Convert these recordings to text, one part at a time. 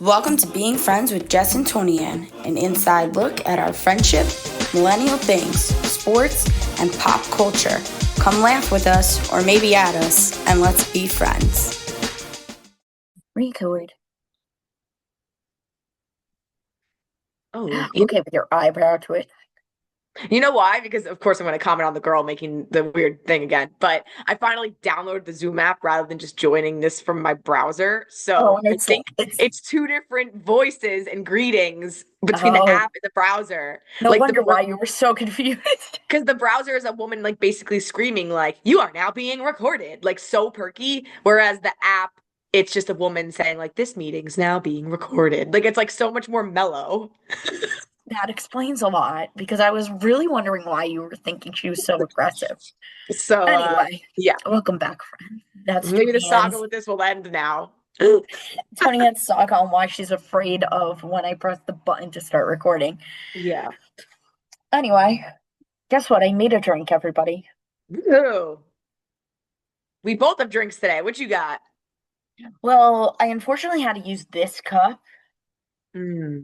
Welcome to Being Friends with Jess and Toni-ann, an inside look at our friendship, millennial things, sports, and pop culture. Come laugh with us, or maybe at us, and let's be friends. Record. Oh, Okay, with your eyebrow to it. you know why? Because of course I'm going to comment on the girl making the weird thing again. But I finally downloaded the Zoom app rather than just joining this from my browser. So And I think it's two different voices and greetings between the app and the browser. No wonder why you were so confused. Because the browser is a woman like basically screaming like, "You are now being recorded," like so perky. Whereas the app, it's just a woman saying like, "This meeting's now being recorded." Like it's like so much more mellow. That explains a lot because I was really wondering why you were thinking she was so aggressive. So Anyway, yeah, welcome back, friend. That's maybe the saga Toni-ann's with this will end now. saga on why she's afraid of when I press the button to start recording. Yeah. Anyway, guess what? I made a drink, everybody. Ooh. We both have drinks today. What you got? Well, I unfortunately had to use this cup Mm.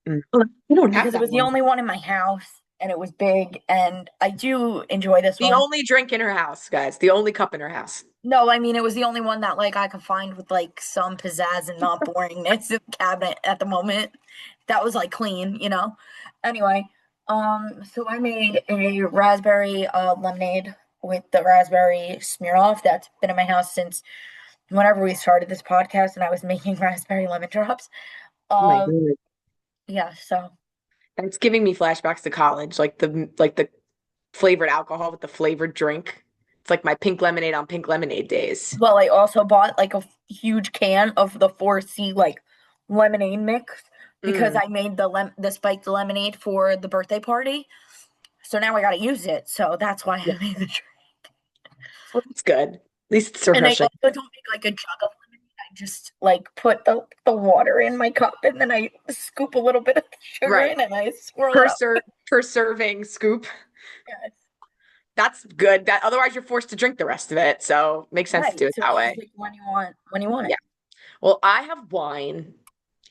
You don't have because it that was the one. only one in my house and it was big, and I do enjoy this The one. only drink in her house, guys. The only cup in her house. No, I mean it was the only one that like I could find with like some pizzazz and not boringness in the cabinet at the moment. That was like clean. Anyway, so I made a raspberry lemonade with the raspberry smear off that's been in my house since whenever we started this podcast, and I was making raspberry lemon drops. Oh my Um, God. yeah, so It's giving me flashbacks to college, like the flavored alcohol with the flavored drink. It's like my pink lemonade on pink lemonade days. well, I also bought like a huge can of the 4C like lemonade mix because Mm. I made the spiked lemonade for the birthday party. So now I got to use it. So that's why Yeah. I made the drink. Well, that's good. At least it's And I refreshing. also don't make like a jug of lemonade. I just like put the water in my cup and then I scoop a little bit of the sugar Right. in and I swirl it Per up. ser per serving scoop. Yes. That's good. That otherwise you're forced to drink the rest of it. So makes sense to Right. do it So that it's just way. like when you want it. Yeah. Well, I have wine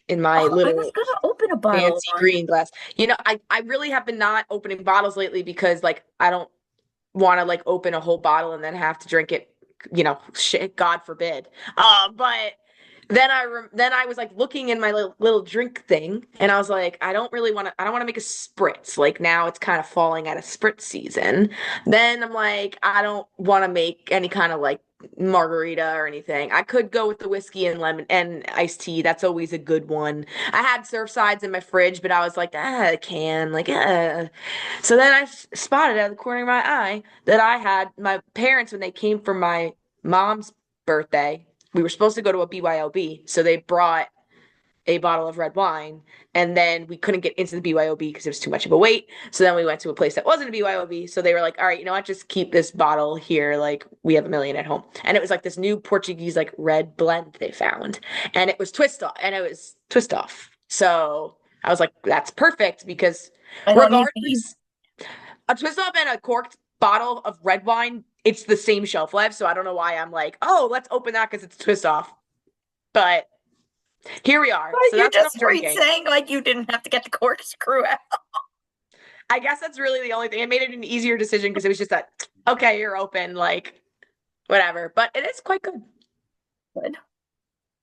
in my Oh, I was little gonna open a bottle of fancy wine. green glass. I really have been not opening bottles lately because like I don't want to like open a whole bottle and then have to drink it, shit, God forbid. But then I was like looking in my little drink thing and I was like, I don't want to make a spritz. Like now it's kind of falling out of spritz season. Then I'm like, I don't want to make any kind of like margarita or anything. I could go with the whiskey and lemon and iced tea. That's always a good one. I had Surfsides in my fridge, but I was like, I can, like, So then I spotted out of the corner of my eye that I had my parents when they came for my mom's birthday. We were supposed to go to a BYOB, so they brought a bottle of red wine, and then we couldn't get into the BYOB because it was too much of a wait. So then we went to a place that wasn't a BYOB. So they were like, "All right, you know what? Just keep this bottle here. Like we have a million at home." And it was like this new Portuguese like red blend they found, and it was twist off. So I was like, "That's perfect," because I don't need. regardless, a twist off and a corked bottle of red wine, it's the same shelf life. So I don't know why I'm like, oh, let's open that because it's twist off. But here we are. So You're that's what I'm just drinking. saying like you didn't have to get the corkscrew out. I guess that's really the only thing. It made it an easier decision because it was just that, okay, you're open, like whatever. But it is quite good. Good.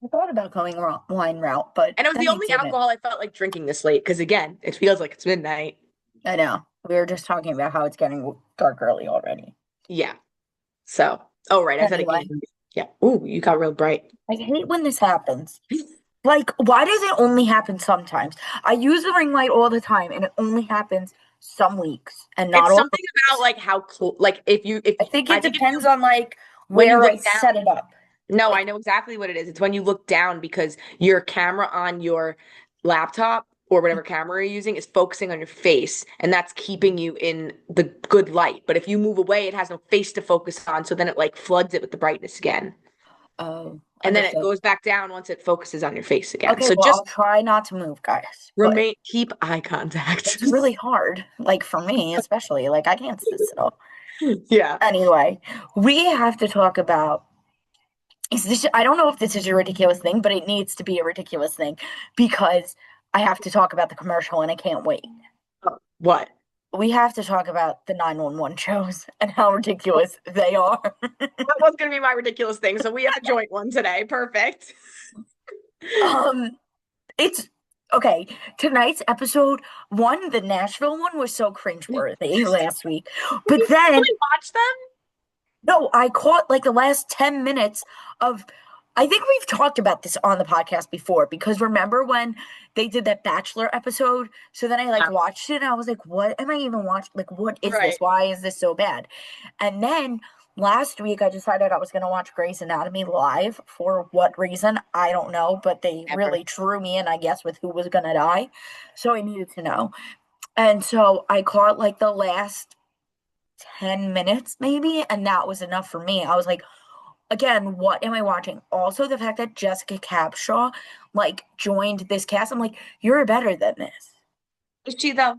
I thought about going wine route, but And it was then the I only didn't. alcohol I felt like drinking this late because again, it feels like it's midnight. I know. We were just talking about how it's getting dark early already. Yeah. So, oh right, I said Anyway, again. Yeah. Ooh, you got real bright. I hate when this happens. Like, why does it only happen sometimes? I use the ring light all the time, and it only happens some weeks and not It's all the something about weeks. like how close, like if I think I it think if depends you on like when you where look I down. set it up. No, I Like, know exactly what it is. It's when you look down because your camera on your laptop or whatever camera you're using is focusing on your face and that's keeping you in the good light. But if you move away, it has no face to focus on. So then it like floods it with the brightness again. And then it understood. goes back down once it focuses on your face again. Okay, So well, just I'll try not to move, guys, but keep eye contact. it's really hard. Like for me, especially. Like I can't sit still. Yeah. Anyway, we have to talk about I don't know if this is a ridiculous thing, but it needs to be a ridiculous thing because I have to talk about the commercial and I can't wait. What? We have to talk about the 911 shows and how ridiculous they are. That was going to be my ridiculous thing. So we have a joint one today. Perfect. It's okay. Tonight's episode one, the Nashville one, was so cringeworthy last week. But You then really watch them? no, I caught like the last 10 minutes of. I think we've talked about this on the podcast before because remember when they did that Bachelor episode? So then I like watched it and I was like, what am I even watching? Like, what is this? Why is this so bad? And then last week I decided I was going to watch Grey's Anatomy live. For what reason? I don't know, but they really drew me in, I guess, with who was going to die. So I needed to know. And so I caught like the last 10 minutes maybe, and that was enough for me. I was like, again, what am I watching? Also, the fact that Jessica Capshaw like joined this cast, I'm like, you're better than this. Is she though?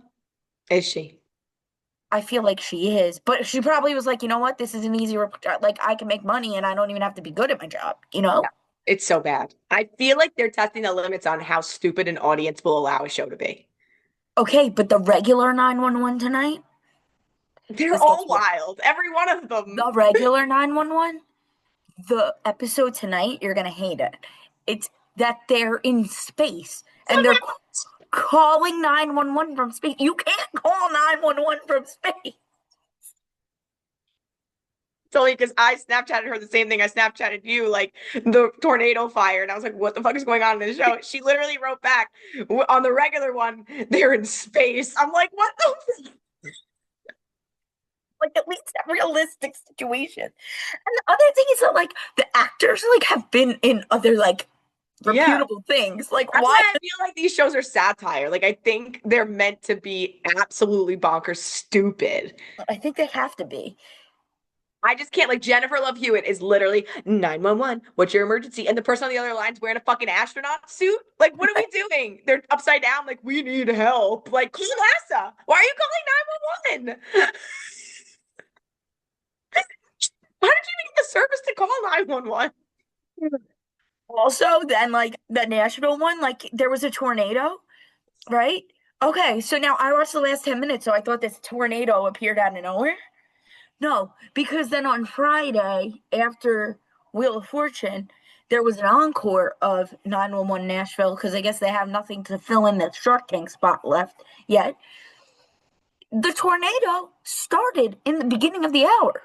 Is she? I feel like she is, but she probably was like, you know what? This is an easy like I can make money and I don't even have to be good at my job, you know? Yeah, it's so bad. I feel like they're testing the limits on how stupid an audience will allow a show to be. Okay, but the regular 911 tonight? They're all wild. Every one of them. The regular 911? The episode tonight, you're gonna hate it. It's that they're in space and they're calling 911 from space. You can't call 911 from space. It's only because I Snapchatted her the same thing I Snapchatted you, like the tornado fire. And I was like, what the fuck is going on in this show? She literally wrote back on the regular one, they're in space. I'm like, what the Like at least a realistic situation. And the other thing is that like the actors like have been in other like reputable things. Like That's why I feel like these shows are satire. Like I think they're meant to be absolutely bonkers stupid. I think they have to be. I just can't. Like Jennifer Love Hewitt is literally 911. What's your emergency? And the person on the other line's wearing a fucking astronaut suit. Like, what are we doing? They're upside down. Like, we need help. Like, call NASA. Why are you calling 911? How did you even get the service to call 911? Also, then like the Nashville one, like there was a tornado, right? Okay, so now I watched the last 10 minutes, so I thought this tornado appeared out of nowhere. No, because then on Friday, after Wheel of Fortune, there was an encore of 911 Nashville because I guess they have nothing to fill in the Shark Tank spot left yet. The tornado started in the beginning of the hour.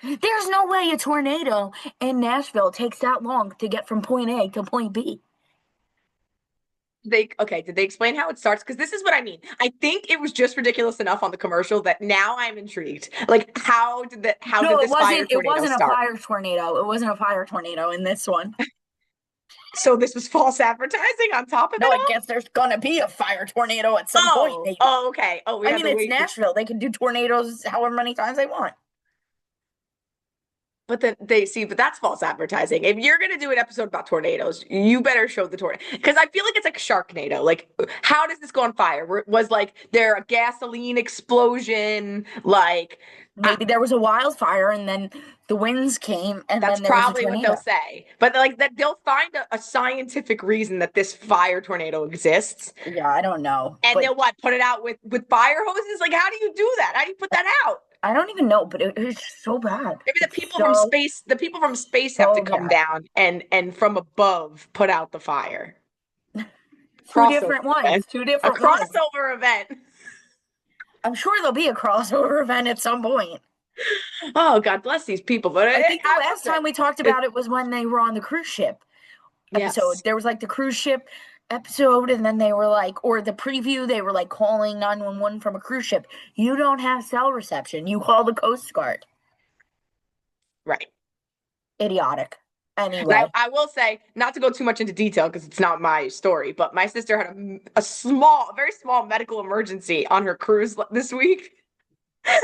There's no way a tornado in Nashville takes that long to get from point A to point B. Did they explain how it starts? Because this is what I mean. I think it was just ridiculous enough on the commercial that now I'm intrigued. Like, how did this fire tornado start? It wasn't a fire tornado. It wasn't a fire tornado in this one. So this was false advertising on top of it? No, I guess there's gonna be a fire tornado at some point. Maybe. Oh, okay. Oh, I mean, it's Nashville. They can do tornadoes however many times they want. But then but that's false advertising. If you're going to do an episode about tornadoes, you better show the tornado. Because I feel like it's like Sharknado. Like, how does this go on fire? Was like there a gasoline explosion? Like, maybe there was a wildfire and then the winds came and that's then there probably was a what they'll say. But like that, they'll find a scientific reason that this fire tornado exists. Yeah, I don't know. And they'll put it out with fire hoses? Like, how do you do that? How do you put that out? I don't even know, but it was so bad. Maybe the people from space have to come down and from above put out the fire. Two different ones. A crossover event. I'm sure there'll be a crossover event at some point. Oh, God bless these people. But I think the last time we talked about it was when they were on the cruise ship episode. Yes. There was like the cruise ship episode and then they were like, or the preview, they were like calling 911 from a cruise ship. You don't have cell reception. You call the Coast Guard. Right. Idiotic. Anyway. I will say, not to go too much into detail because it's not my story, but my sister had a very small medical emergency on her cruise this week.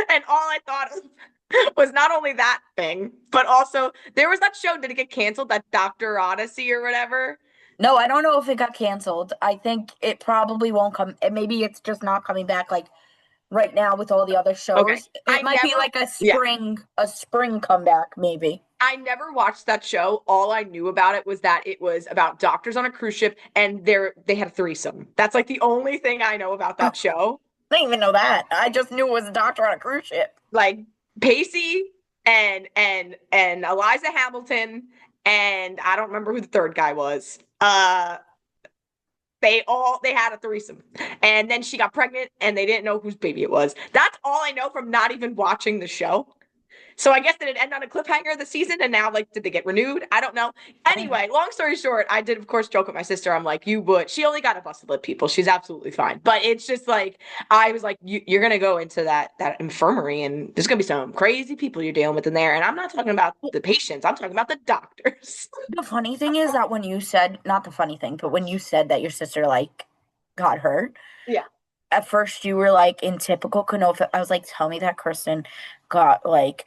And all I thought of was not only that thing, but also there was that show, did it get canceled? That Dr. Odyssey or whatever? No, I don't know if it got canceled. I think it probably won't come. Maybe it's just not coming back like right now with all the other shows. Okay. It might be like a spring comeback, maybe. I never watched that show. All I knew about it was that it was about doctors on a cruise ship and they had a threesome. That's like the only thing I know about Oh, that show. I didn't even know that. I just knew it was a doctor on a cruise ship. Like Pacey and Eliza Hamilton and I don't remember who the third guy was. They had a threesome. And then she got pregnant and they didn't know whose baby it was. That's all I know from not even watching the show. So I guess did it end on a cliffhanger the season? And now, like, did they get renewed? I don't know. Anyway, long story short, I did, of course, joke with my sister. I'm like, you would. She only got a busted lip, people. She's absolutely fine. But it's just like, I was like, you're gonna go into that infirmary, and there's gonna be some crazy people you're dealing with in there. And I'm not talking about the patients. I'm talking about the doctors. The funny thing is that when you said, not the funny thing, but when you said that your sister like got hurt, Yeah. at first you were like in typical Canofa. I was like, tell me that Kristen got like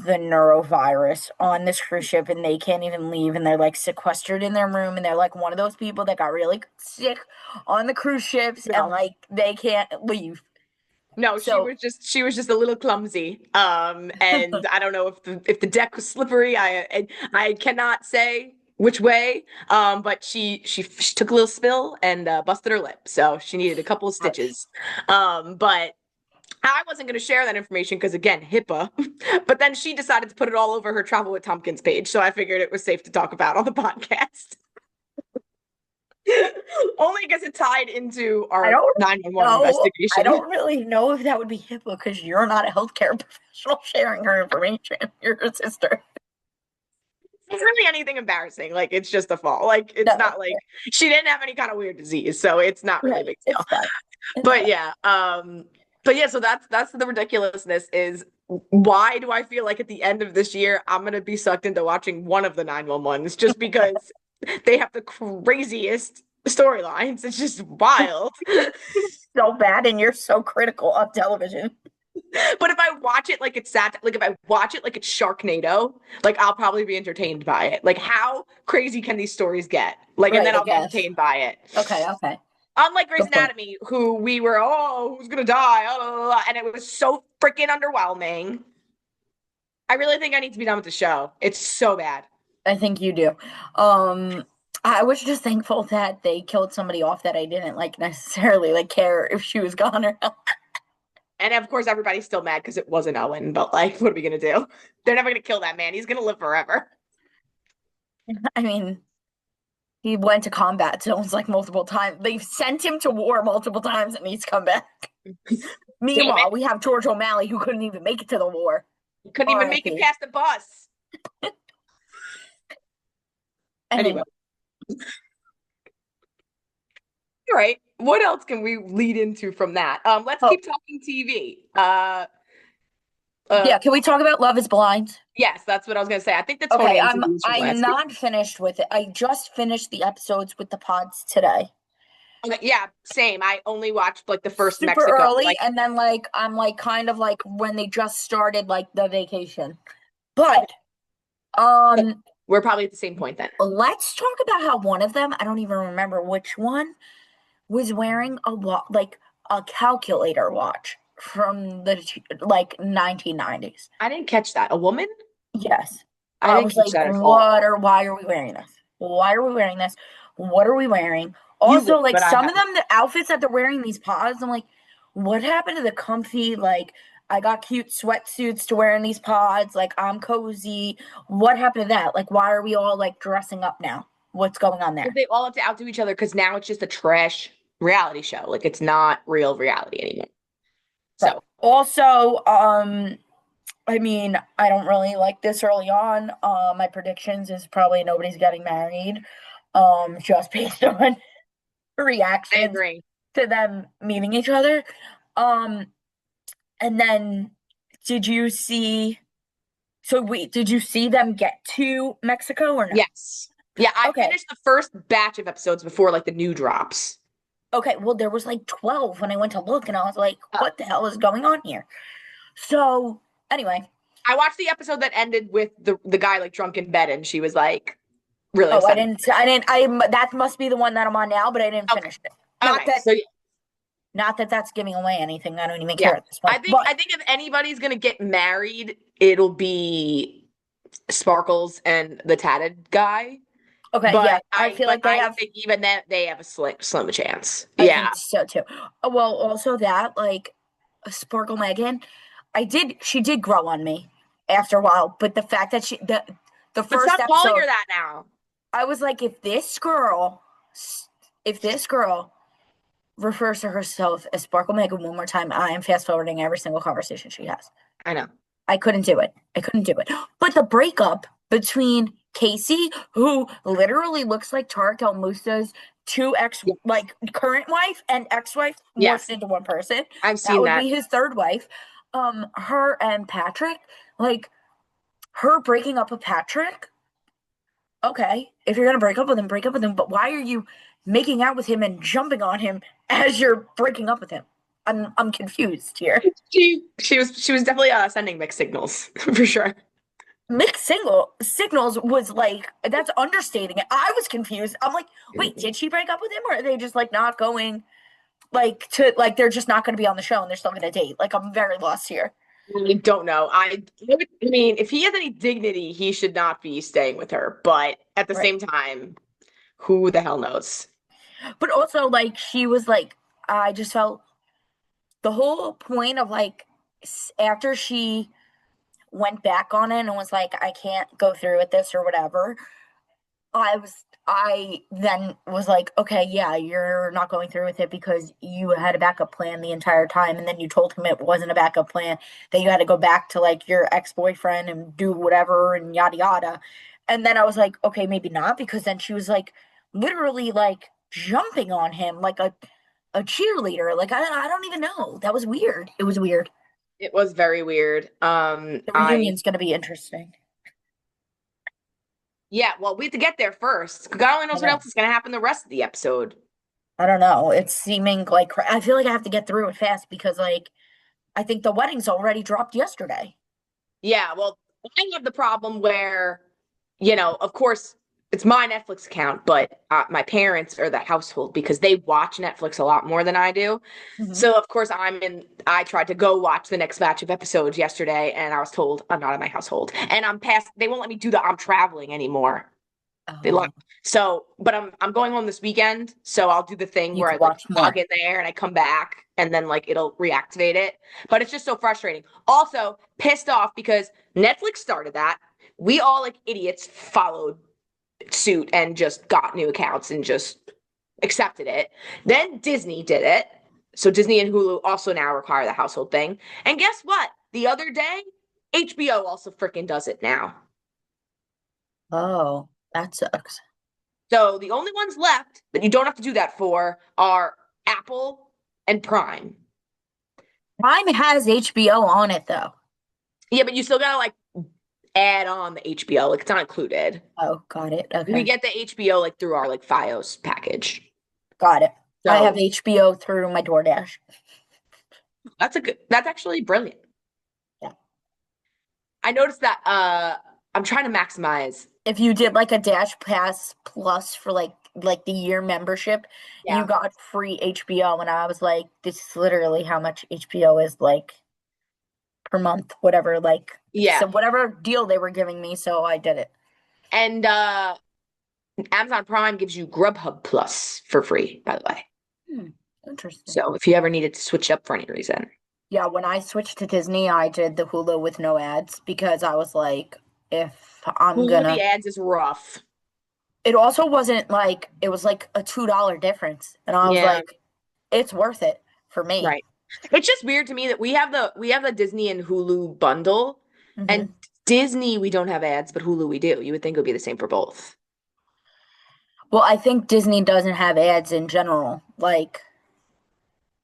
the neurovirus on this cruise ship and they can't even leave and they're like sequestered in their room and they're like one of those people that got really sick on the cruise ships and No. like they can't leave. No, So she was just a little clumsy. And I don't know if the deck was slippery. I cannot say which way. But she took a little spill and busted her lip. So she needed a couple of stitches. But I wasn't going to share that information because again, HIPAA. But then she decided to put it all over her Travel with Tompkins page. So I figured it was safe to talk about on the podcast. Only because it tied into I our don't 911 know. investigation. I don't really know if that would be HIPAA because you're not a healthcare professional sharing her information. You're her sister. It's really anything embarrassing. Like it's just a fall. Like it's No, not like she didn't have any kind of weird disease, so it's not really a right. big deal. It's fine. It's But fine. yeah, so that's the ridiculousness is why do I feel like at the end of this year I'm gonna be sucked into watching one of the 911s just because they have the craziest storylines. It's just wild. So bad, and you're so critical of television. But if I watch it like it's like if I watch it like it's Sharknado, like I'll probably be entertained by it. Like how crazy can these stories get? Like, and Right, then I I'll be guess. entertained by it. Okay, okay. Unlike Grey's Good point. Anatomy, who we were, oh, who's gonna die? Oh, and it was so freaking underwhelming. I really think I need to be done with the show. It's so bad. I think you do. I was just thankful that they killed somebody off that I didn't like necessarily like care if she was gone or not. And of course, everybody's still mad because it wasn't Owen. But like, what are we gonna do? They're never gonna kill that man. He's gonna live forever. I mean, he went to combat zones like multiple times. They've sent him to war multiple times and he's come back. Damn Meanwhile, it! we have George O'Malley who couldn't even make it to the war. He couldn't even make it R.I.P. past the bus. Anyway. All right. What else can we lead into from that? Let's Oh, keep talking TV. yeah, can we talk about Love is Blind? Yes, that's what I was gonna say. I think the Okay, Toni-ann series from I'm last week. not finished with it. I just finished the episodes with the pods today. Okay, yeah, same. I only watched like the first Super Mexico. early, Like, and then like I'm like kind of like when they just started like the vacation. But we're probably at the same point then. let's talk about how one of them, I don't even remember which one, was wearing like a calculator watch from the like 1990s. I didn't catch that. A woman? Yes. I I didn't was catch like, that at all. why are we wearing this? Why are we wearing this? What are we wearing? You would, Also, like but I some of haven't. them, the outfits that they're wearing, these pods, I'm like, what happened to the comfy, like, I got cute sweatsuits to wear in these pods, like, I'm cozy. What happened to that? Like, why are we all like dressing up now? What's going on there? They all have to outdo each other because now it's just a trash reality show. Like it's not real reality anymore. Right. So Also, I mean, I don't really like this early on. My predictions is probably nobody's getting married. Just based on I reactions agree. to them meeting each other. Um, and then did you see? So wait, did you see them get to Mexico or no? Yes. Yeah, I Okay. finished the first batch of episodes before like the new drops. Okay. Well, there was like 12 when I went to look, and I was like, Oh. what the hell is going on here? So anyway. I watched the episode that ended with the guy like drunk in bed, and she was like really Oh, upset. that must be the one that I'm on now, but I didn't finish it. Okay, so Not that that's giving away anything. I don't even yeah, care at this point. I think if anybody's gonna get married, it'll be Sparkles and the tatted guy. Okay, yeah, But I I feel but like they I have. think even then they have a slim chance. I Yeah. think so too. Well, also that like Sparkle Megan, she did grow on me after a while, but the fact that the But first stop calling episode, her that now. I was like, if this girl refers to herself as Sparkle Megan one more time, I am fast forwarding every single conversation she has. I know. I couldn't do it. I couldn't do it. But the breakup between Casey, who literally looks like Tarek El Moussa's Yeah. like current wife and ex-wife morphed Yes. into one person. I've That seen would that. be his third wife. Her and Patrick, like her breaking up with Patrick. Okay, if you're gonna break up with him, break up with him. But why are you making out with him and jumping on him as you're breaking up with him? I'm confused here. She was definitely sending mixed signals for sure. Mixed signals was like that's understating it. I was confused. I'm like, wait, did she break up with him, or are they just like not going like to like they're just not going to be on the show and they're still going to date? Like I'm very lost here. I don't know. I mean, if he has any dignity, he should not be staying with her. But at the Right. same time, who the hell knows? But also like she was like I just felt the whole point of like after she went back on it and was like I can't go through with this or whatever. I then was like, okay, yeah, you're not going through with it because you had a backup plan the entire time, and then you told him it wasn't a backup plan, that you had to go back to like your ex-boyfriend and do whatever and yada yada. And then I was like, okay, maybe not, because then she was like literally like jumping on him like a cheerleader. Like I don't even know. That was weird. It was weird. It was very weird. The reunion's gonna be interesting. Yeah, well, we have to get there first. God only I knows what know. else is going to happen the rest of the episode. I don't know. It's seeming like I feel like I have to get through it fast because like I think the wedding's already dropped yesterday. Yeah, well, I have the problem where, of course, it's my Netflix account, but my parents are the household because they watch Netflix a lot more than I do. Hmm. So, of course, I tried to go watch the next batch of episodes yesterday, and I was told I'm not in my household. And they won't let me do I'm traveling anymore. They love Oh, but I'm going home this weekend, so I'll do the thing you where could I like watch log more. in there and I come back and then like it'll reactivate it. But it's just so frustrating. Also, pissed off because Netflix started that. We all like idiots followed suit and just got new accounts and just accepted it. Then Disney did it. So Disney and Hulu also now require the household thing. And guess what? The other day, HBO also freaking does it now. Oh, that sucks. So the only ones left that you don't have to do that for are Apple and Prime. Prime has HBO on it though. Yeah, but you still gotta like add on the HBO. Like it's not included. Oh, got it. We Okay. get the HBO like through our like FiOS package. Got it. I have So HBO through my DoorDash. that's actually brilliant. Yeah. I noticed that I'm trying to maximize. If you did like a Dash Pass Plus for like the year membership, you Yeah. got free HBO, and I was like, this is literally how much HBO is like per month, whatever, like Yeah. so whatever deal they were giving me, so I did it. And Amazon Prime gives you Grubhub Plus for free, by the way. Hmm, interesting. So if you ever needed to switch up for any reason. Yeah, when I switched to Disney, I did the Hulu with no ads because I was like, if I'm Hulu gonna. the ads is rough. It also wasn't like it was like a $2 difference, and I was Yeah. like, it's worth it for me. Right. It's just weird to me that we have the Disney and Hulu bundle, Hmm. and Disney we don't have ads, but Hulu we do. You would think it would be the same for both. Well, I think Disney doesn't have ads in general.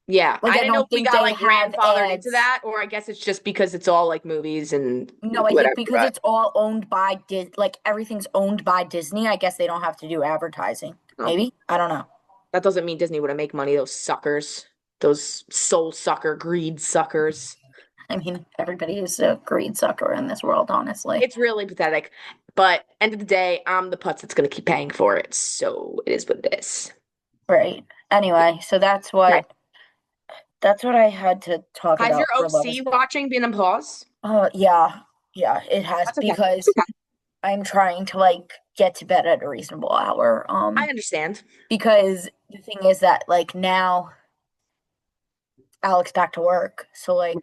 Yeah, Like I I didn't know don't if we think got they like have grandfathered into ads. that, or I guess it's just because it's all like movies and No, I think whatever. because But it's all owned by like everything's owned by Disney, I guess they don't have to do advertising. oh, Maybe? I don't know. that doesn't mean Disney wouldn't make money. Those suckers, those soul sucker greed suckers. I mean, everybody is a greed sucker in this world, honestly. It's really pathetic. But end of the day, I'm the putz that's gonna keep paying for it. So it is what it is. Right. Anyway, so Okay. that's what I had to talk Has about your for a little. OC watching been on pause? Yeah. Yeah, it has That's okay. It's because okay. I'm trying to like get to bed at a reasonable hour. I understand. Because the thing is that like now Alex back to work, so like,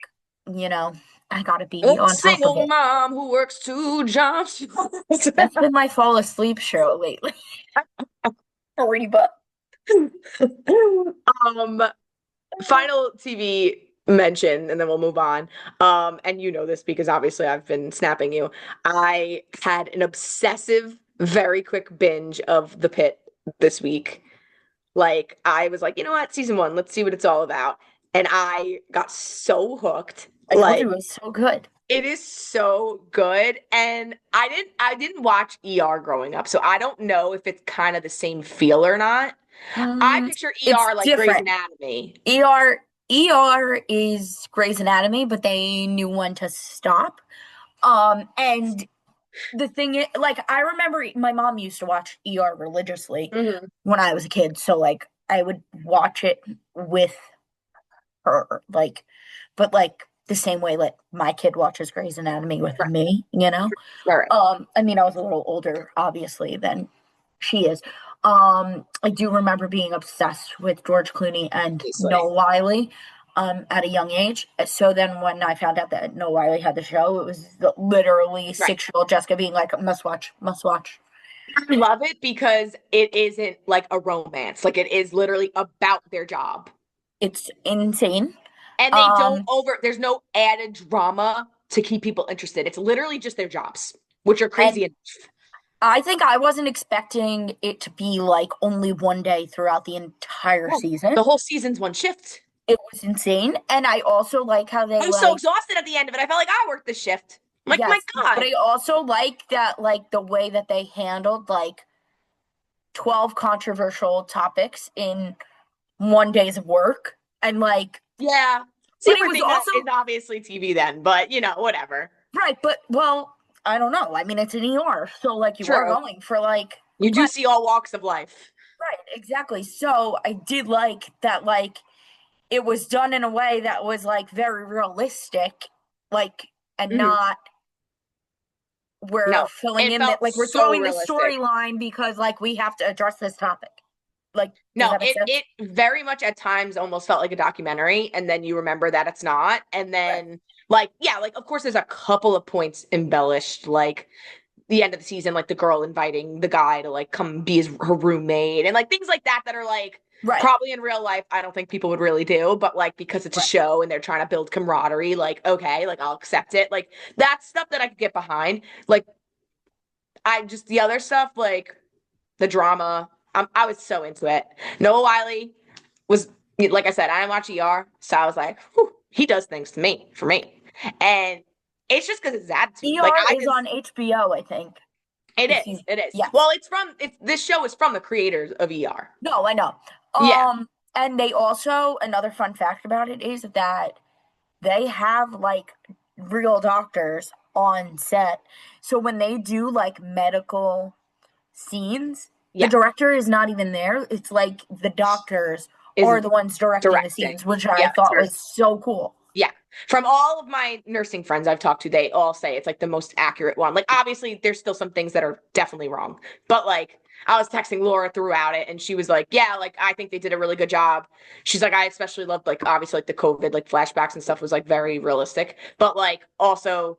you know, I gotta A be on top of single it. mom who works 2 jobs. That's been my fall asleep show lately. Reba. um, Final TV mention, and then we'll move on. And you know this because obviously I've been snapping you. I had an obsessive, very quick binge of The Pitt this week. Like, I was like, you know what, season one, let's see what it's all about. And I got so hooked. I told you Like, it was so good. it is so good. And I didn't watch ER growing up, so I don't know if it's kind of the same feel or not. I picture It's ER like Grey's different. Anatomy. ER is Grey's Anatomy, but they knew when to stop. And the thing is, like, I remember my mom used to watch ER religiously Hmm. when I was a kid, so like I would watch it with her, like, but like the same way like my kid watches Grey's Anatomy with Right, me, you know? right, I mean, I was a little older, obviously, than she is. I do remember being obsessed with George Clooney and obviously. Noah Wiley, at a young age. So then when I found out that Noah Wiley had the show, it was literally Right. 6-year-old Jessica being like, must watch, must watch. I love it because it isn't like a romance. Like, it is literally about their job. It's insane. And they don't Um, there's no added drama to keep people interested. It's literally just their jobs, which are and crazy enough. I think I wasn't expecting it to be like only one day throughout the entire No, season. the whole season's one shift. It was insane. And I also like how I they was so like, exhausted at the end of it. I felt like I worked the shift. I'm like, my yes, but God. I also like that, like the way that they handled like 12 controversial topics in one days of work. And like, Yeah. See, but it was everything that also is obviously TV then, but whatever. right. But well, I don't know. I mean, it's an ER. So like you are True. going for like, You do but see all walks of life. right, exactly. So I did like that, like, it was done in a way that was like very realistic, like, and Hmm. not we're No, filling it in that felt like we're so throwing the realistic. storyline because like we have to address this topic. Like, does No, that make sense? it very much at times almost felt like a documentary, and then you remember that it's not. And Right. then, like, yeah, like, of course, there's a couple of points embellished, like the end of the season, like the girl inviting the guy to like come be her roommate, and like things like that that are like Right. probably in real life, I don't think people would really do, but like because it's a Right. show and they're trying to build camaraderie, like, okay, like I'll accept it. Like, that's stuff that I could get behind. Like, I just the other stuff, like the drama. I was so into it. Noah Wiley was, like I said, I didn't watch ER, so I was like, whew, he does things to me for me, and it's just because his attitude. Like, ER I is just on HBO, I think. it This is, season. it is. Yes. Well, it's this show is from the creators of ER. No, I know. Yeah. And they also, another fun fact about it is that they have like real doctors on set. So when they do like medical scenes, the Yeah. director is not even there. It's like the doctors Is are the ones directing the directing. scenes, which Yeah, I it's thought very was so cool. Yeah. From all of my nursing friends I've talked to, they all say it's like the most accurate one. Like, obviously, there's still some things that are definitely wrong, but like, I was texting Laura throughout it, and she was like, "Yeah, like I think they did a really good job." She's like, "I especially loved like obviously like the COVID like flashbacks and stuff was like very realistic, but like also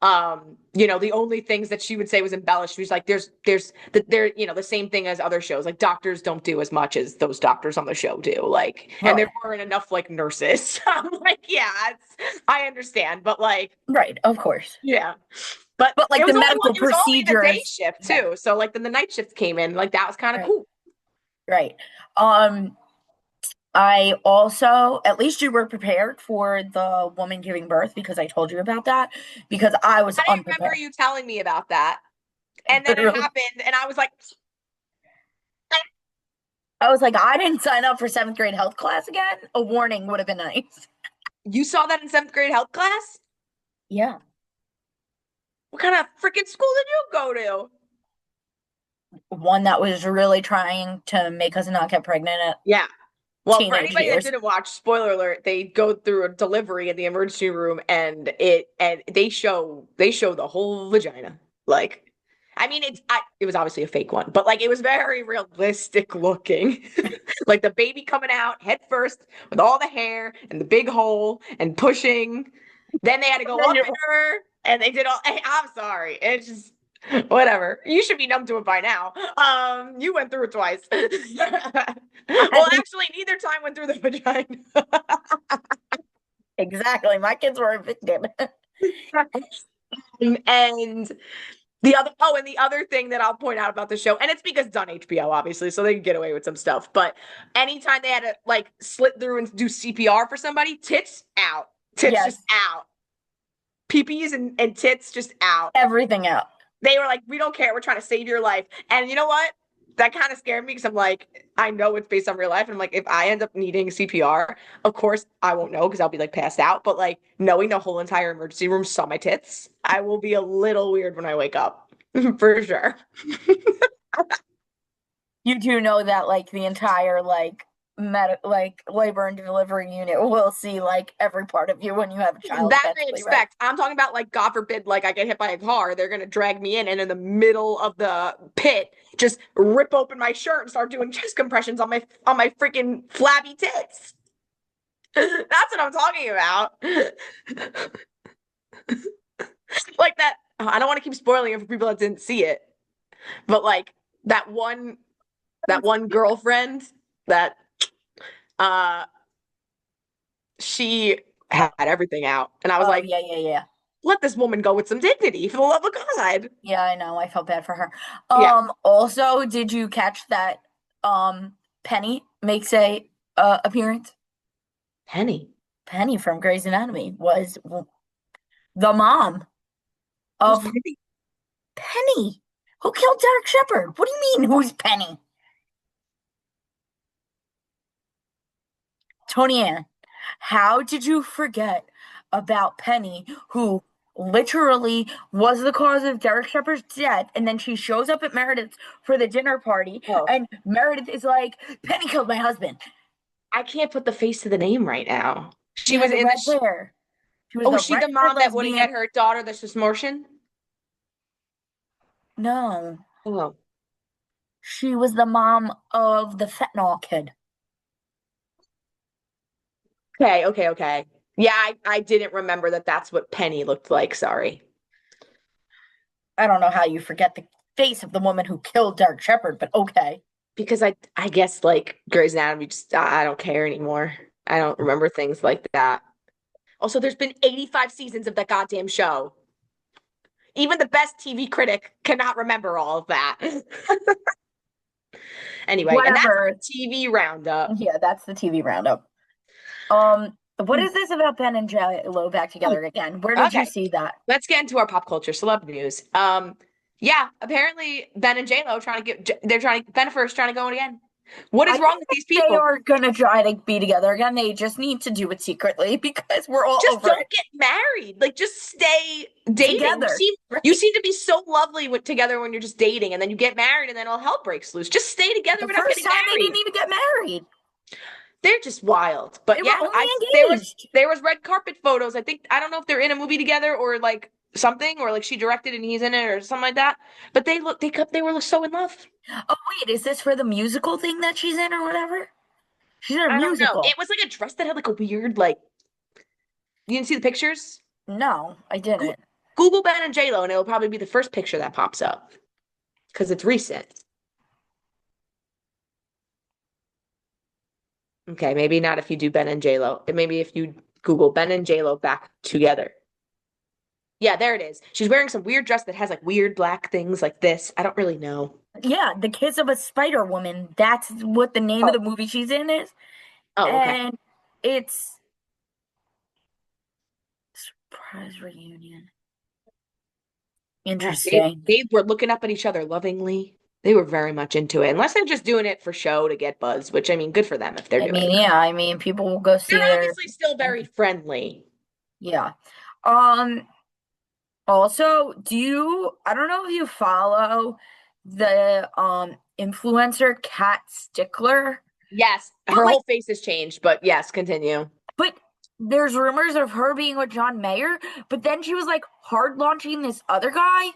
the only things that she would say was embellished. She was like, the same thing as other shows. Like, doctors don't do as much as those doctors on the show do. Like, and there Right. weren't enough like nurses. I'm like, yeah, I understand, but like, Right, of course. yeah. But But like the medical it was only the day procedures, shift yeah, too. So like then the night shift came in, like that was kind of right, cool. right. Um, I also, at least you were prepared for the woman giving birth because I told you about that because I was I didn't remember unprepared. you telling me about that. And then it Literally. happened, and I was like, I was like, I didn't sign up for seventh grade health class again. A warning would have been nice. "You saw that in seventh grade health class? Yeah. What kind of freaking school did you go to?" One that was really trying to make us not get pregnant at Yeah. Well, for teenage anybody that years. didn't watch, spoiler alert, they go through a delivery in the emergency room and they show the whole vagina. Like, I mean, it was obviously a fake one, but like it was very realistic looking. Like the baby coming out head first with all the hair and the big hole and pushing. Then they had to go up in her and they did all I'm sorry. It's just whatever. You should be numb to it by now. You went through it twice. Well, actually, neither time went through the vagina. Exactly. My kids were evicted. And the other thing that I'll point out about the show, and it's because it's on HBO, obviously, so they can get away with some stuff. But anytime they had to like slit through and do CPR for somebody, tits out, tits Yes. just out, peepees and tits just out. Everything out. They were like, we don't care. We're trying to save your life. And you know what? That kind of scared me because I'm like, I know it's based on real life. And I'm like, if I end up needing CPR, of course I won't know because I'll be like passed out. But like knowing the whole entire emergency room saw my tits, I will be a little weird when I wake up for sure. You do know that like the entire like labor and delivery unit will see like every part of you when you have a child. That I expect. Right? I'm talking about like, God forbid, like I get hit by a car, they're gonna drag me in and in the middle of the pit, just rip open my shirt and start doing chest compressions on my freaking flabby tits. That's what I'm talking about. Like that. I don't want to keep spoiling it for people that didn't see it, but like that one girlfriend that she had everything out, and I was like, yeah. Let this woman go with some dignity, for the love of God. Yeah, I know. I felt bad for her. Yeah. Also, did you catch that? Penny makes a appearance. Penny from Grey's Anatomy was the mom of Penny, who killed Derek Shepherd. What do you mean, who's Penny? Toni-ann, how did you forget about Penny, who literally was the cause of Derek Shepherd's death, and then she shows up at Meredith's for the dinner party, and Meredith is like, Penny killed my husband. I can't put the face to the name right now. She was in the hair. Was she the mom that wouldn't get her daughter the submersion? No. Oh. She was the mom of the fentanyl kid. Okay. Yeah, I didn't remember that that's what Penny looked like. Sorry. I don't know how you forget the face of the woman who killed Derek Shepherd, but okay. Because I guess like Grey's Anatomy, just I don't care anymore. I don't remember things like that. Also, there's been 85 seasons of that goddamn show. Even the best TV critic cannot remember all of that. Anyway, Whatever. And that's our TV roundup. Yeah, that's the TV roundup. What is this about Ben and JLo back together again? Where did you see that? Let's get into our pop culture celeb news. Yeah, apparently Ben and JLo Bennifer's trying to go again. What is wrong with these people? They are gonna try to be together again. They just need to do it secretly because we're all just over don't it. get married. Like, just stay dating. Together. You seem to be so lovely together when you're just dating, and then you get married, and then all hell breaks loose. Just stay together without getting married. They didn't even get married. They're just wild. But there was red carpet photos. I don't know if they're in a movie together or like something, or like she directed and he's in it or something like that. But they were so in love. Oh wait, is this for the musical thing that she's in or whatever? She's in a musical. Don't know. It was like a dress that had like a weird like. You didn't see the pictures? No, I didn't. Google Ben and JLo, and it'll probably be the first picture that pops up because it's recent. Okay, maybe not if you do Ben and JLo. Maybe if you Google Ben and JLo back together. Yeah, there it is. She's wearing some weird dress that has like weird black things like this. I don't really know. Yeah, The Kiss of a Spider Woman. That's what the name of the movie she's in is. Oh, okay. And it's surprise reunion. Interesting. They were looking up at each other lovingly. They were very much into it. Unless they're just doing it for show to get buzz, which I mean, good for them if they're doing it. Yeah, people will go see They're obviously still very friendly. Yeah. Also, I don't know if you follow the influencer Cat Stickler. Yes, But her like, whole face has changed, but yes, continue. but there's rumors of her being with John Mayer, but then she was like hard launching this other guy,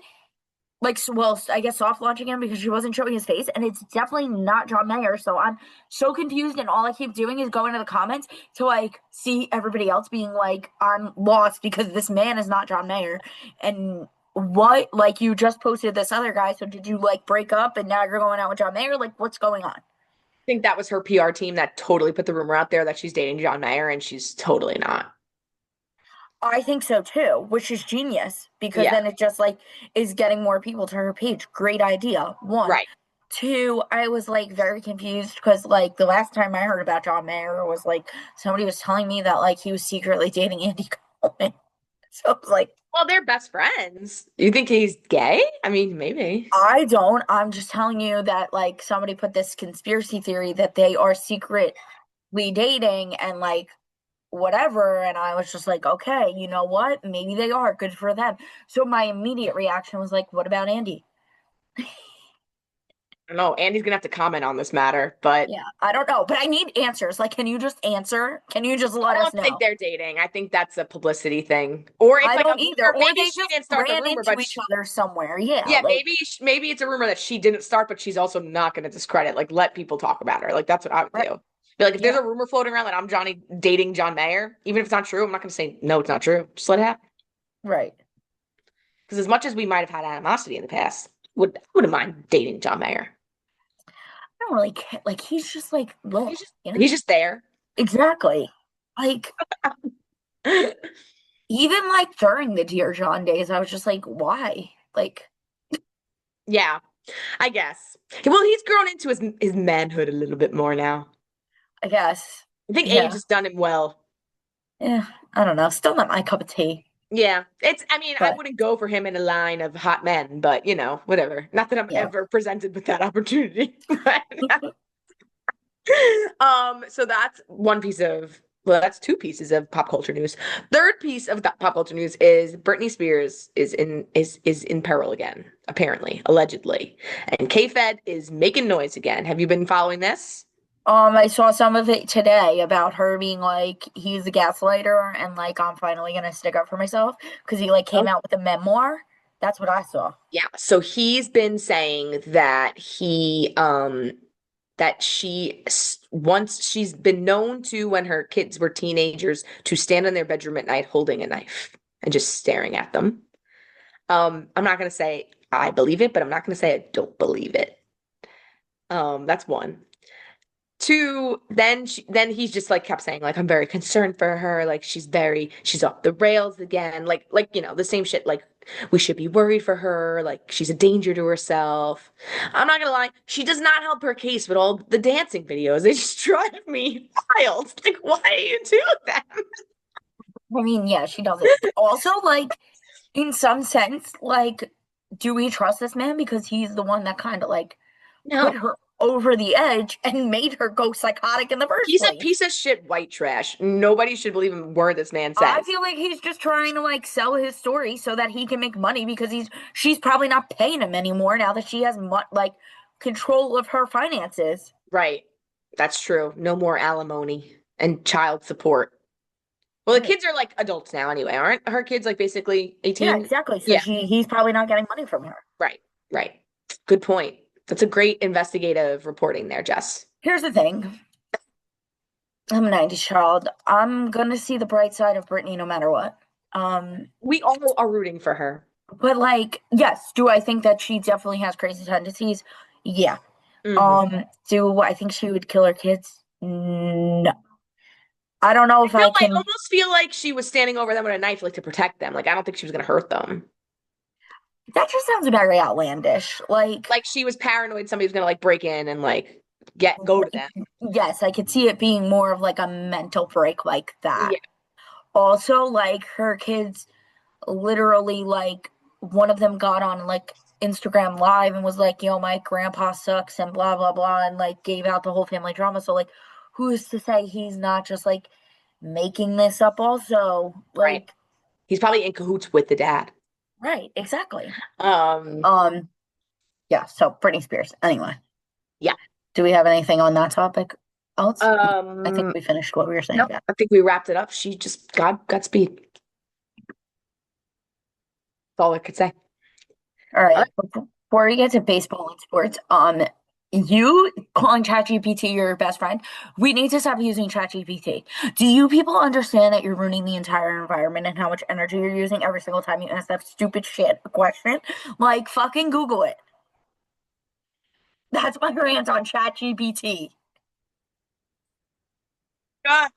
like, well, I guess soft launching him because she wasn't showing his face, and it's definitely not John Mayer. So I'm so confused, and all I keep doing is going to the comments to like see everybody else being like, I'm lost because this man is not John Mayer. And what, like, you just posted this other guy, so did you like break up and now you're going out with John Mayer? Like, what's going on? Think that was her PR team that totally put the rumor out there that she's dating John Mayer, and she's totally not. I think so too, which is genius because Yeah, then it just like is getting more people to her page. Great idea. One. right. Two, I was like very confused because like the last time I heard about John Mayer was like somebody was telling me that like he was secretly dating Andy Cohen. So I was like, Well, they're best friends. You think he's gay? I mean, maybe. I don't. I'm just telling you that like somebody put this conspiracy theory that they are secretly dating and like whatever. And I was just like, okay, you know what? Maybe they are. Good for them. So my immediate reaction was like, what about Andy? I don't know. Andy's gonna have to comment on this matter, but Yeah, I don't know, but I need answers. Like, can you just answer? Can you just let I us don't think know? they're dating. I think that's a publicity thing, or it's I like a don't either. rumor. Or Maybe they she just didn't start the ran rumor, into but each other somewhere. Yeah, yeah, like maybe it's a rumor that she didn't start, but she's also not going to discredit. Like, let people talk about her. Like, that's what I would right. do. Be like, if there's Yeah, a rumor floating around that I'm Johnny dating John Mayer, even if it's not true, I'm not going to say no, it's not true. Just let it happen. right. Because as much as we might have had animosity in the past, wouldn't mind dating John Mayer. I don't really care. Like he's just like look, He's just you know? he's just there. Exactly. Like even like during the Dear John days, I was just like, why? Like, Yeah, I guess. Well, he's grown into his manhood a little bit more now. I guess. I think age Yeah. has done him well. Yeah. I don't know. Still not my cup of tea. Yeah, I mean, I But wouldn't go for him in a line of hot men, but whatever. Not that I'm yeah. ever presented with that opportunity. So that's one piece of, well, that's two pieces of pop culture news. Third piece of that pop culture news is Britney Spears is in peril again, apparently, allegedly. And KFed is making noise again. Have you been following this? I saw some of it today about her being like, he's a gaslighter, and like, I'm finally gonna stick up for myself because he like came out with a memoir. That's what I saw. Yeah, so he's been saying that once she's been known to, when her kids were teenagers, to stand in their bedroom at night holding a knife and just staring at them. I'm not gonna say I believe it, but I'm not gonna say I don't believe it. That's one. Two, then he's just like kept saying like I'm very concerned for her, like she's off the rails again, like the same shit, like we should be worried for her, like she's a danger to herself. I'm not gonna lie, she does not help her case with all the dancing videos. They just drive me wild. Like, why do you do that? I mean, yeah, she does it. But also, like, in some sense, like, do we trust this man because he's the one that kind of like put No, her over the edge and made her go psychotic in the first he's a place? piece of shit white trash. Nobody should believe a word this man I says. feel like he's just trying to like sell his story so that he can make money because she's probably not paying him anymore now that she has like control of her finances. Right. That's true. No more alimony and child support. Well, the Right. kids are like adults now anyway, aren't her kids like basically Yeah, 18? exactly. So Yeah, he's probably not getting money from her. right, right. Good point. That's a great investigative reporting there, Jess. Here's the thing. I'm a 90s child. I'm gonna see the bright side of Britney no matter what. Um, We all are rooting for her. but like, yes, do I think that she definitely has crazy tendencies? Yeah. Hmm. Do I think she would kill her kids? No. I don't know if I I can. almost feel like she was standing over them with a knife, like to protect them. Like I don't think she was gonna hurt them. That just sounds very outlandish. Like, Like she was paranoid somebody was gonna like break in and like go to them. yes, I could see it being more of like a mental break like that. Yeah, Also, like her kids literally like one of them got on like Instagram live and was like, yo, my grandpa sucks and blah blah blah and like gave out the whole family drama. So like who's to say he's not just like making this up also? right. Like He's probably in cahoots with the dad. right, exactly. Um, Yeah, so Britney Spears. Anyway, yeah. do we have anything on that topic? else? I think Um, we finished what we were saying no, about. I think we wrapped it up. She just Godspeed. That's all I could say. All All right. right. Before we get to baseball and sports, you calling ChatGPT your best friend, we need to stop using ChatGPT. Do you people understand that you're ruining the entire environment and how much energy you're using every single time you ask that stupid shit question? Like, fucking Google it. That's my rant on ChatGPT. God.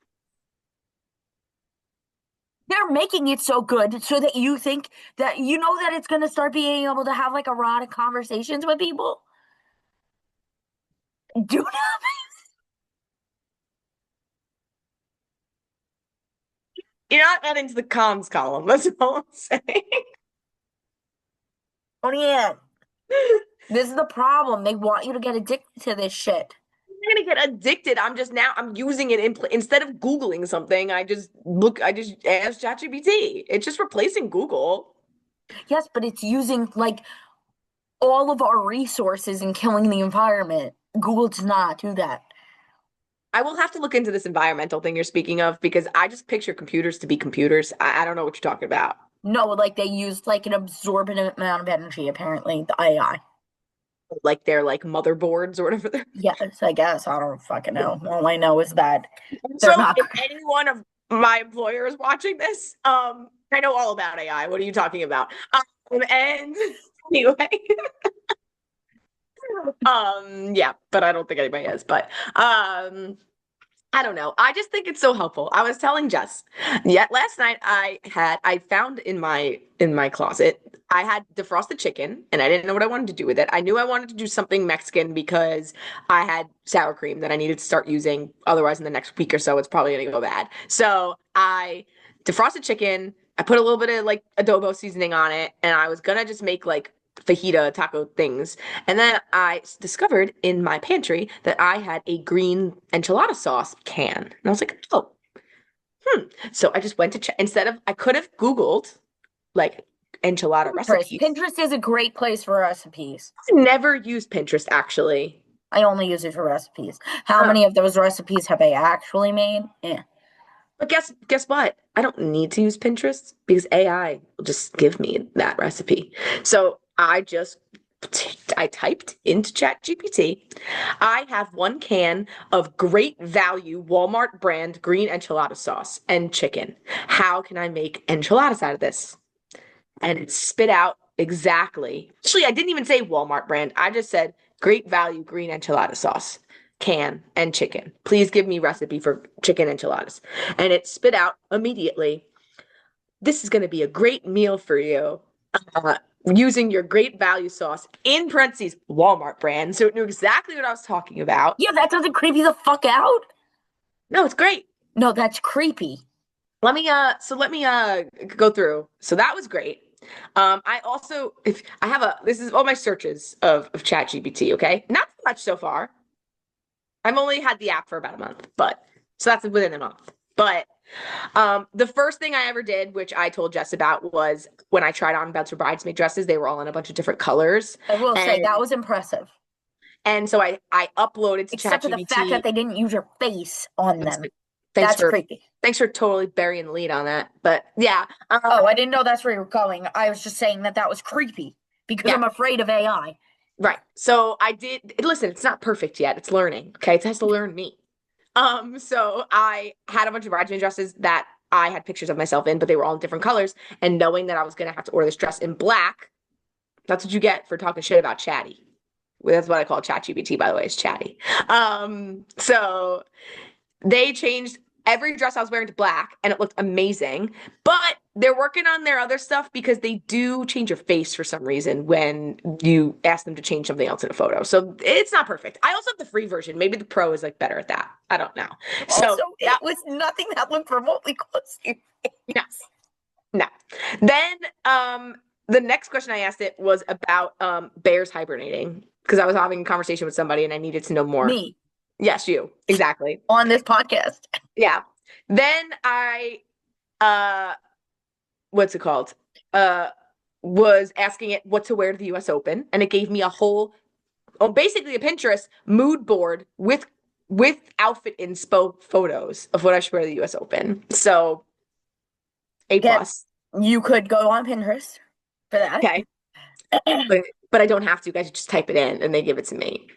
They're making it so good so that you think that you know that it's going to start being able to have like erotic conversations with people. Do not. You're not adding to the cons column. That's all I'm saying. Toni-ann, this is the problem. They want you to get addicted to this shit. I'm gonna get addicted. I'm using it instead of Googling something. I just ask ChatGPT. It's just replacing Google. Yes, but it's using like all of our resources and killing the environment. Google does not do that. I will have to look into this environmental thing you're speaking of because I just picture computers to be computers. I don't know what you're talking about. No, like they used like an absorbent amount of energy, apparently, the AI. Like they're like motherboards or whatever. Yes, I guess. I don't fucking know. All I know is that So they're not. if any one of my employers watching this, I know all about AI. What are you talking about? And anyway, yeah, but I don't think anybody is. But I don't know. I just think it's so helpful. I was telling Jess, yet last night I found in my closet, I had defrosted chicken and I didn't know what I wanted to do with it. I knew I wanted to do something Mexican because I had sour cream that I needed to start using. Otherwise, in the next week or so, it's probably gonna go bad. So I defrosted chicken. I put a little bit of like adobo seasoning on it, and I was gonna just make like fajita taco things. And then I discovered in my pantry that I had a green enchilada sauce can. And I was like, oh, So I just went to check. Instead of, I could have Googled like enchilada Pinterest. recipes. Pinterest is a great place for recipes. I never used Pinterest actually. I only use it for recipes. How Oh, many of those recipes have I actually made? Eh. but guess what? I don't need to use Pinterest because AI will just give me that recipe. So I typed into ChatGPT. I have 1 can of great value Walmart brand green enchilada sauce and chicken. How can I make enchiladas out of this? And it spit out exactly. Actually, I didn't even say Walmart brand. I just said great value green enchilada sauce, can, and chicken. Please give me recipe for chicken enchiladas. And it spit out immediately. This is going to be a great meal for you. Uh, Using your great value sauce in parentheses Walmart brand. So it knew exactly what I was talking about. Yeah, that doesn't creep you the fuck out. No, it's great. No, that's creepy. Let me go through. So that was great. I also if I have a this is all my searches of ChatGPT, okay? Not so much so far. I've only had the app for about a month, but so that's within a month. But the first thing I ever did, which I told Jess about, was when I tried on Bouncer bridesmaid dresses, they were all in a bunch of different colors. I will say And that was impressive. and so I uploaded to Except for the fact ChatGPT. that they didn't use your face on them. Thanks That's for creepy. thanks for totally burying the lead on that. But yeah, Oh, I didn't know that's where you were going. I was just saying that that was creepy because yeah. I'm afraid of AI. Right. So I did listen, it's not perfect yet. It's learning. Okay. It has to learn me. So I had a bunch of bridesmaid dresses that I had pictures of myself in, but they were all in different colors. And knowing that I was gonna have to order this dress in black, that's what you get for talking shit about Chatty. Well, that's what I call ChatGPT, by the way, is Chatty. So they changed every dress I was wearing to black and it looked amazing. But they're working on their other stuff because they do change your face for some reason when you ask them to change something else in a photo. So it's not perfect. I also have the free version. Maybe the pro is like better at that. I don't know. So Also, it was nothing that looked remotely close to your no, face. no. Then the next question I asked it was about bears hibernating because I was having a conversation with somebody and I needed to know more. Me Yes, you. Exactly. on this podcast. Yeah. Then I what's it called? Was asking it what to wear to the US Open and it gave me a whole basically a Pinterest mood board with with outfit inspo photos of what I should wear at the U.S. Open. So A Get plus. you could go on Pinterest for that. Okay. But I don't have to. You guys just type it in and they give it to me.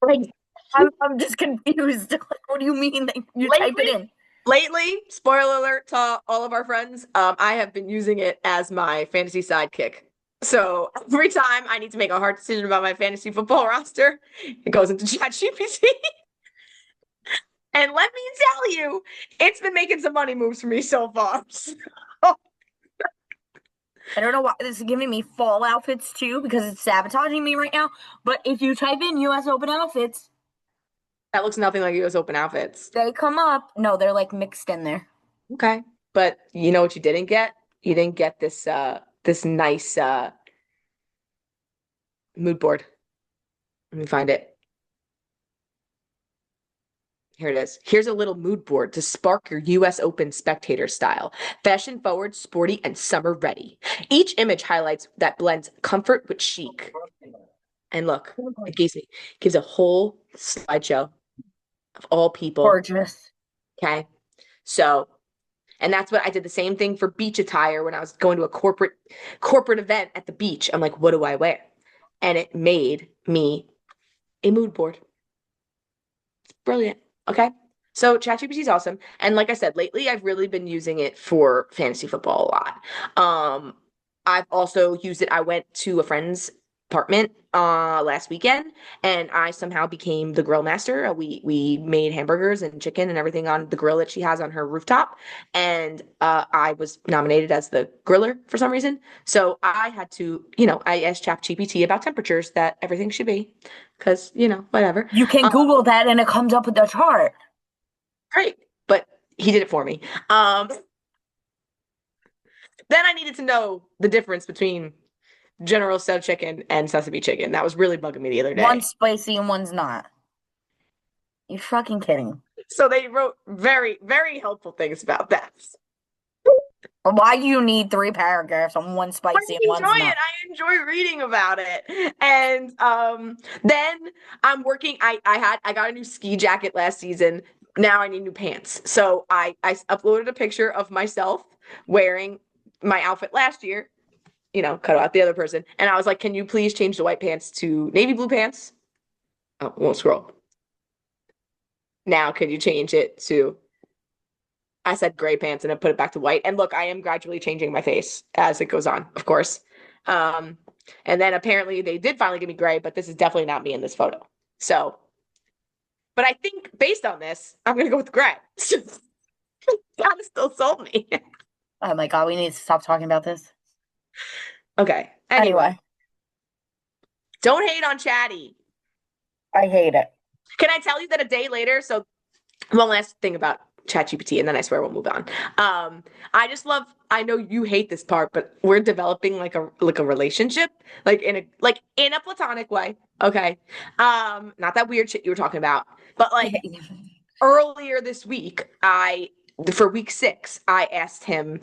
Like, I'm just confused. Like, what do you mean that you type it in? Lately, spoiler alert to all of our friends, I have been using it as my fantasy sidekick. So every time I need to make a hard decision about my fantasy football roster, it goes into ChatGPT. And let me tell you, it's been making some money moves for me so far. I don't know why this is giving me fall outfits too, because it's sabotaging me right now. But if you type in US Open outfits, That looks nothing like US Open outfits. they come up. No, they're like mixed in there. Okay. But you know what you didn't get? You didn't get this nice mood board. Let me find it. Here it is. Here's a little mood board to spark your US Open spectator style. Fashion forward, sporty, and summer ready. Each image highlights that blends comfort with chic. And look, it gives a whole slideshow of all people. Gorgeous. Okay. So, and that's what I did the same thing for beach attire when I was going to a corporate event at the beach. I'm like, what do I wear? And it made me a mood board. It's brilliant. Okay. So ChatGPT is awesome. And like I said, lately I've really been using it for fantasy football a lot. I've also used it. I went to a friend's apartment last weekend and I somehow became the grill master. We made hamburgers and chicken and everything on the grill that she has on her rooftop. And I was nominated as the griller for some reason. So I had to, I asked ChatGPT about temperatures that everything should be. Because, whatever. You can Google that and it comes up with the chart. Great. But he did it for me. Then I needed to know the difference between General Tso chicken and sesame chicken. That was really bugging me the other day. One's spicy and one's not. You're fucking kidding. So they wrote very, very helpful things about that. Why do you need 3 paragraphs on one spicy and one's not? I enjoy reading about it. And then I'm working. I got a new ski jacket last season. Now I need new pants. So I uploaded a picture of myself wearing my outfit last year, cut out the other person. And I was like, can you please change the white pants to navy blue pants? Oh, won't scroll. Now, could you change it to, I said gray pants and I put it back to white. And look, I am gradually changing my face as it goes on, of course. And then apparently they did finally give me gray, but this is definitely not me in this photo. So, but I think based on this, I'm going to go with gray. God, it still sold me. Oh my God, we need to stop talking about this. Okay. Anyway. Don't hate on Chatty. I hate it. Can I tell you that a day later? So one last thing about ChatGPT, and then I swear we'll move on. I know you hate this part, but we're developing like a relationship, like in a platonic way. Okay. Not that weird shit you were talking about, but like earlier this week, for week 6, I asked him,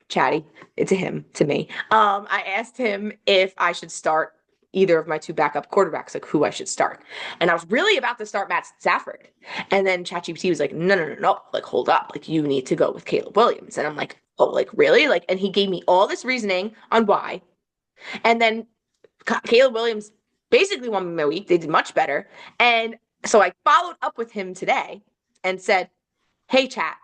Chatty, it's a him to me. I asked him if I should start either of my 2 backup quarterbacks, like who I should start. And I was really about to start Matt Stafford. And then ChatGPT was like, no, like hold up. Like you need to go with Caleb Williams. And I'm like, oh, like really? Like, and he gave me all this reasoning on why. And then Caleb Williams basically won me my week. They did much better. And so I followed up with him today and said, hey, chat,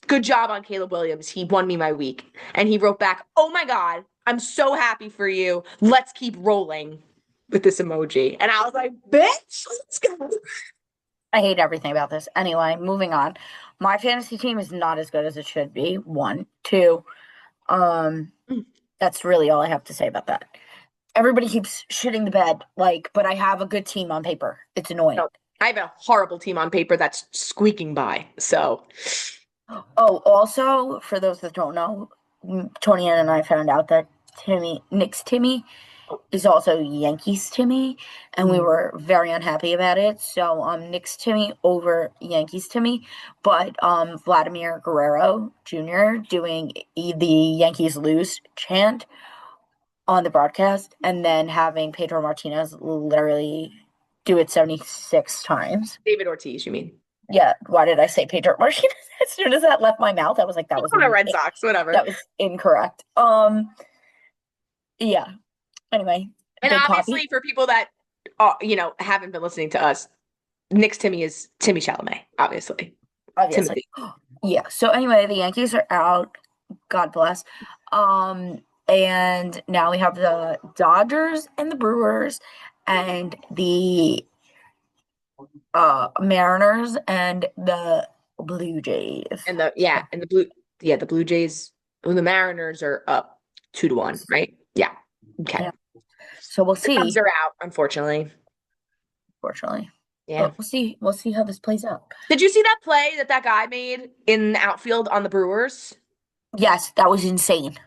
good job on Caleb Williams. He won me my week. And he wrote back, oh my God, I'm so happy for you. Let's keep rolling with this emoji. And I was like, bitch, let's go. I hate everything about this. Anyway, moving on. My fantasy team is not as good as it should be. 1, 2. That's really all I have to say about that. Everybody keeps shitting the bed, but I have a good team on paper. It's annoying. No, I have a horrible team on paper that's squeaking by. So. Oh, also, for those that don't know, Toni-ann and I found out that Knicks Timmy is also Yankees Timmy, and we were very unhappy about it. So, Knicks Timmy over Yankees Timmy, but Vladimir Guerrero Jr. doing the Yankees lose chant on the broadcast and then having Pedro Martinez literally do it 76 times. David Ortiz, you mean? Yeah, why did I say Pedro Martinez? As soon as that left my mouth, I was like, On the Red Sox, whatever. that was incorrect. Yeah. Anyway, And big obviously, copy. for people that haven't been listening to us, Nick's Timmy is Timmy Chalamet, obviously. Obviously. Timothy. Yeah. So anyway, the Yankees are out. God bless. And now we have the Dodgers and the Brewers and the Mariners and the Blue Jays. And the Blue Jays, well, the Mariners are up 2-1, right? Yeah. Okay. Yeah. So we'll The Cubs see. are out, unfortunately. Fortunately. Yeah. But we'll see how this plays out. Did you see that play that guy made in the outfield on the Brewers? Yes, that was insane.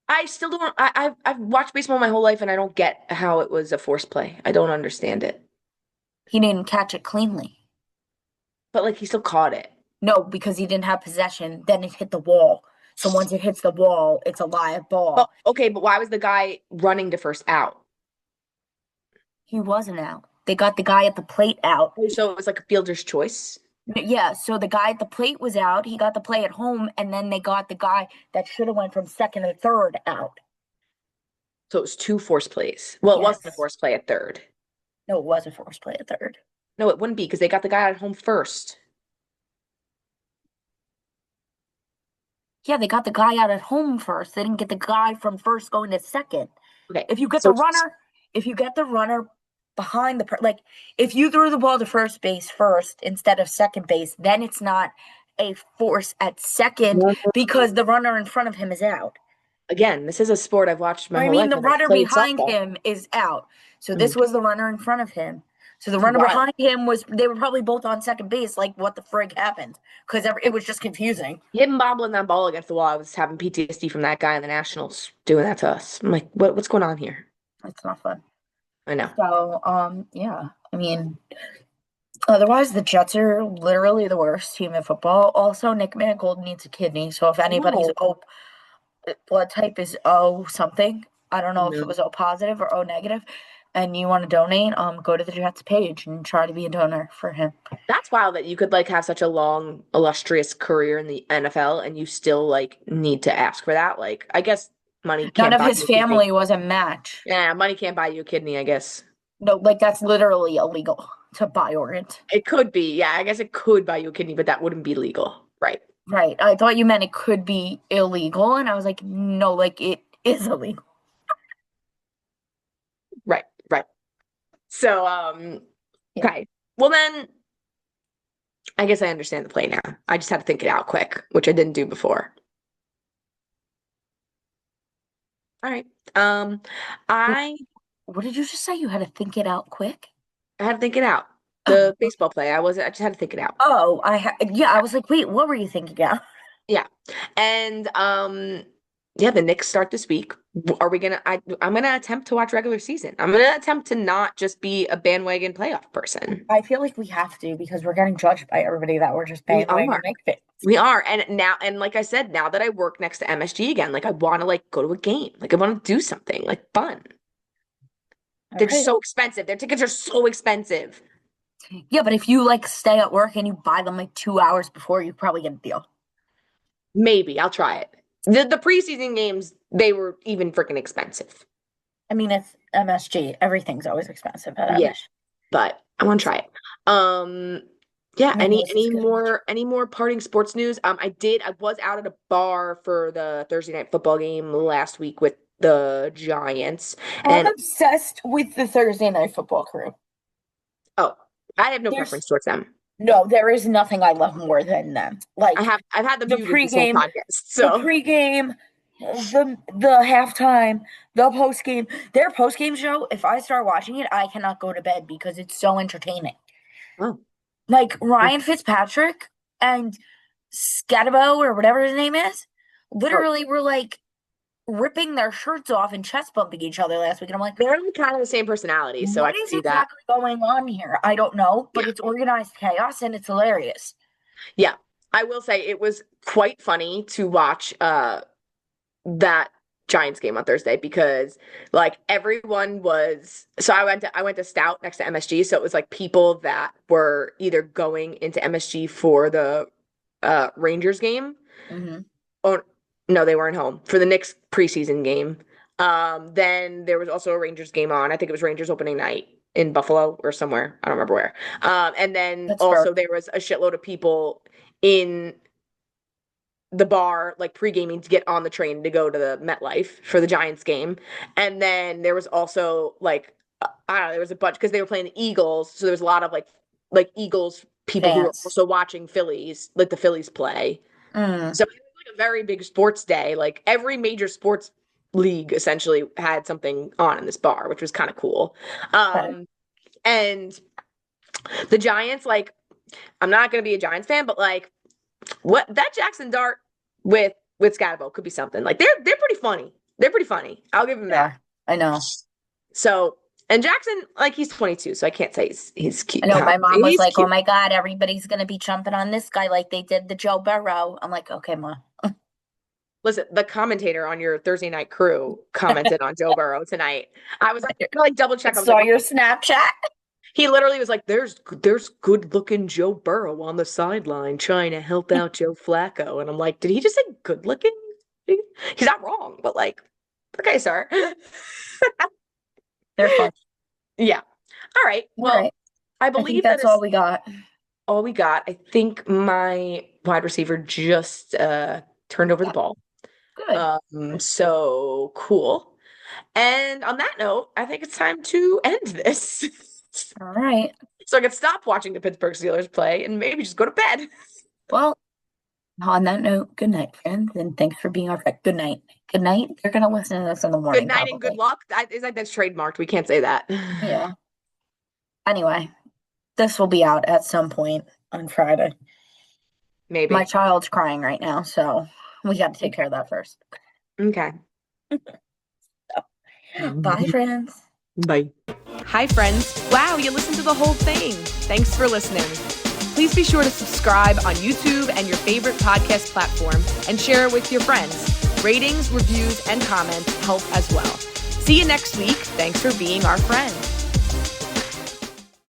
I still don't. I've watched baseball my whole life, and I don't get how it was a forced play. I don't understand it. He didn't catch it cleanly. But like he still caught it. No, because he didn't have possession. Then it hit the wall. So once it hits the wall, it's a live ball. Oh, okay, but why was the guy running to first out? He wasn't out. They got the guy at the plate out. So it was like a fielder's choice. Yeah, so the guy at the plate was out. He got the play at home, and then they got the guy that should have went from second to third out. So it was two forced plays. Well, it Yes. wasn't a forced play at third. No, it was a forced play at third. No, it wouldn't be because they got the guy at home first. Yeah, they got the guy out at home first. They didn't get the guy from first going to second. Okay. If you get so if you get the runner behind if you threw the ball to first base first instead of second base, then it's not a force at second because the runner in front of him is out. Again, this is a sport I've watched my whole life. The and I've runner played behind softball. him is out. So this was the runner in front of him. So the runner Wow. behind him they were probably both on second base. Like, what the frig happened? Because it was just confusing. Him bobbling that ball against the wall. I was having PTSD from that guy in the Nationals doing that to us. I'm like, what's going on here? It's not fun. I know. So, yeah. I mean, otherwise, the Jets are literally the worst team in football. Also, Nick Mangold needs a kidney. So if anybody's blood type is O something, I don't know if it was O positive or O negative, and you want to donate, go to the Jets page and try to be a donor for him. That's wild that you could like have such a long, illustrious career in the NFL and you still like need to ask for that. Like, I guess money can't. None of his family was a match. Yeah, money can't buy you a kidney, I guess. No, like that's literally illegal to buy organs. It could be. Yeah, I guess it could buy you a kidney, but that wouldn't be legal. Right. Right. I thought you meant it could be illegal, and I was like, no, like it is illegal. Right. So, okay. Well, then I guess I understand the play now. I just had to think it out quick, which I didn't do before. All right. What did you just say? You had to think it out quick? I had to think it out. The baseball play. I just had to think it out. Oh, I was like, wait, what were you thinking out? Yeah. And the Knicks start this week. I'm gonna attempt to watch regular season. I'm gonna attempt to not just be a bandwagon playoff person. I feel like we have to because we're getting judged by everybody that we're just bandwagon fans. We are. And like I said, now that I work next to MSG again, like I want to like go to a game. Like I want to do something like fun. They're just so expensive. Their tickets are so expensive. Yeah, but if you like stay at work and you buy them like 2 hours before, you probably get a deal. Maybe I'll try it. The preseason games, they were even freaking expensive. I mean, it's MSG. Everything's always expensive at MSG. Yeah, but I want to try it. Yeah. Any more parting sports news? I was out at a bar for the Thursday night football game last week with the Giants. I'm obsessed with the Thursday night football crew. Oh, I have no preference towards them. No, there is nothing I love more than them. Like I've had the pregame podcast. So the pregame, the halftime, the postgame, their postgame show. If I start watching it, I cannot go to bed because it's so entertaining. Oh, like Ryan Fitzpatrick and Scatabo or whatever his name is, literally were like ripping their shirts off and chest bumping each other last week, and I'm like, they're kind of the same personality, so I can see that. What is exactly going on here? I don't know, but it's organized chaos and it's hilarious. Yeah, I will say it was quite funny to watch that Giants game on Thursday because like everyone was so I went to Stout next to MSG, so it was like people that were either going into MSG for the Rangers game. Mm-hmm. Oh no, they weren't home for the Knicks preseason game. Then there was also a Rangers game on. I think it was Rangers opening night in Buffalo or somewhere. I don't remember where. And then That's also fair. there was a shitload of people in the bar, like pre-gaming to get on the train to go to the MetLife for the Giants game. And then there was also like, I don't know, there was a bunch because they were playing the Eagles. So there was a lot of like Eagles people who were Fans. also watching Phillies, like the Phillies play. Mm. So it was like a very big sports day. Like every major sports league essentially had something on in this bar, which was kind of cool. And the Giants, like, I'm not going to be a Giants fan, but like, what that Jackson Dart with Scatterbo could be something. Like they're pretty funny. They're pretty funny. I'll give him that. I know. So and Jackson, like he's 22, so I can't say he's cute. I know my mom was like, cute. "Oh my God, everybody's gonna be jumping on this guy like they did the Joe Burrow." I'm like, "Okay, Ma." Listen, the commentator on your Thursday night crew commented on Joe Burrow tonight. I was like double check. I was saw like, your Snapchat. He literally was like, "There's good looking Joe Burrow on the sideline trying to help out Joe Flacco," and I'm like, "Did he just say good looking?" He's not wrong, but like, okay, sir. They're fun. Yeah. All right. Well, All right. I believe that's all we got. All we got. I think my wide receiver just turned over the ball. Good. So cool. And on that note, I think it's time to end this. All right. So I can stop watching the Pittsburgh Steelers play and maybe just go to bed. Well, on that note, good night, friends, and thanks for being our friend. Good night. Good night. They're gonna listen to this in the morning. Good night and good luck. That's trademarked. We can't say that. Yeah. Anyway, this will be out at some point on Friday. Maybe. My child's crying right now, so we got to take care of that first. Okay. Bye, friends. Bye. Hi, friends. Wow, you listened to the whole thing. Thanks for listening. Please be sure to subscribe on YouTube and your favorite podcast platform and share it with your friends. Ratings, reviews, and comments help as well. See you next week. Thanks for being our friend.